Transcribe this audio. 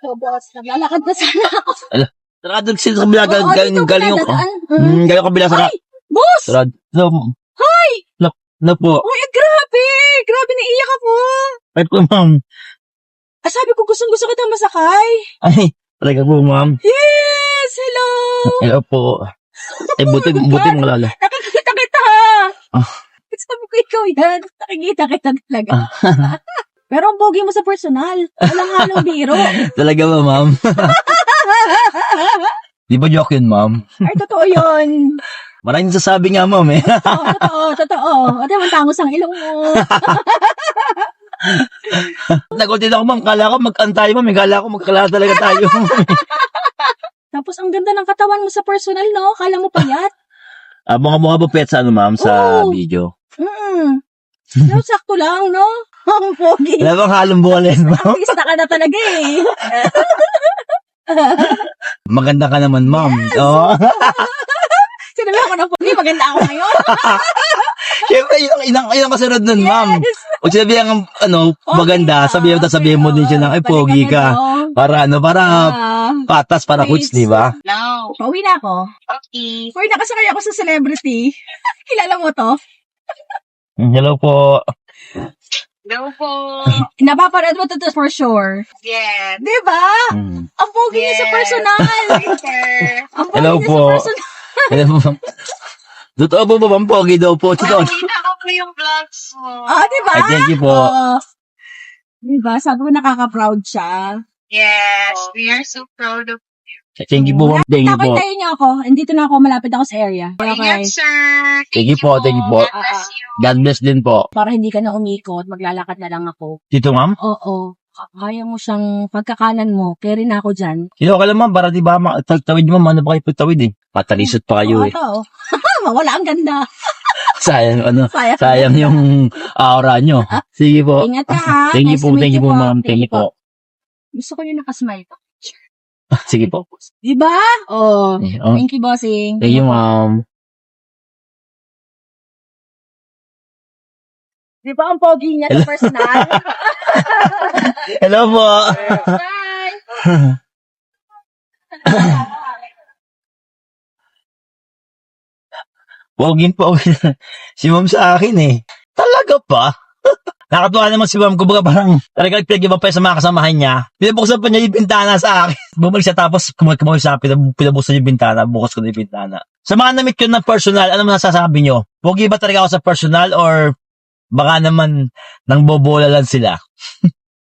Oh, boss, naglalakad na sana ako. Tara, doon sila sa kabila. Oo, dito Galing yung... pinadadaan. Galing yung kabila sa... Ay, boss! Tara, Hi! na po. Uy, grabe! Grabe, naiiyak ako. Ay po, ma'am. Ah, sabi ko, gustong-gusto kitang masakay. Ay, talaga po, ma'am. Yes! Hello! Hello po. Ay, buti mo lala. Nakikita kita! Ah. Sabi ko, ikaw yan. Nakikita kita talaga. Pero ang pogi mo sa personal. Walang halong biro. Talaga ba, ma'am? Di ba joke yun, ma'am? Ay, totoo yun. Maraming sasabi nga, ma'am, eh. Totoo. Ate, mantangos ang ilong mo. Nagutin ako, ma'am. Kala ko mag-antay, ma'am. Kala ko magkakala talaga tayo. Tapos ang ganda ng katawan mo sa personal, no? Kala mo payat. Mukha ba pet sa ano, ma'am, sa Oo. video? No, sakto lang, no? Ang pogi. Wala bang halong buwalin, ma'am? Artista ka na talaga eh. Maganda ka naman, ma'am. Oo. Sinabi ako ng pogi, maganda ako ngayon. Siyempre, yun ang kasunod nun, ma'am. Huwag sinabi ang, maganda, sabihin mo din siya ng, ay, pogi ka. Para, patas, para kuts, di ba? No. Pauwi na ako. Okay. Uy, nakasakay ako sa celebrity. Kilala mo to? Hello po. Hello po. Napapanood mo to for sure. Yes. Di ba? Ang pogi niya sa personal. Ang pogi Hello niya po. sa personal. Hello po. Totoo po ba, ma'am? Pogi daw po. Totoo. Nakita ko po yung vlogs mo. Ah, di ba? Ay, thank you po. Di ba? Sabi ko nakaka-proud siya. Yes, we are so proud of Thank you po, ma'am. Thank you po. Tayo niyo ako. Andito na ako. Malapit ako sa area. you. Yes, sir. Thank you po, thank you po. God bless you. God bless din po. Para hindi ka na umikot, maglalakad na lang ako. Dito, ma'am? Oo. Kaya mo siyang pagkakanan mo. Carry na ako dyan. Sino ka lang, ma'am? Para di ba, tawid mo, ma'am. Ano ba kayo pagtawid eh? Patalisot pa kayo eh. Oo. Mawala ang ganda. Sayang, Sayang. yung aura nyo. Sige po. Ingat ka ha. Thank you Nice po, to meet thank you po, ma'am. Thank you po. Gusto ko yung nakasmile ko. Sige po. Di ba? Oh. Oh, Thank you, bossing. thank you, ma'am. Di ba ang pogi niya sa personal? Hello po. Bye! Wagin po si ma'am sa akin eh. Talaga pa? Nakatuwa naman si ma'am, kumbaga parang talaga pinag-iba pa sa mga kasamahan niya. Pinabuksan pa niya yung bintana sa akin. Bumalik siya tapos kumakamay sa akin, pinabuksan yung bintana, bukas ko na yung bintana. Sa mga namit ko ng personal, ano man nasasabi niyo? Pogi ba talaga ako sa personal or baka naman nang bobola lang sila?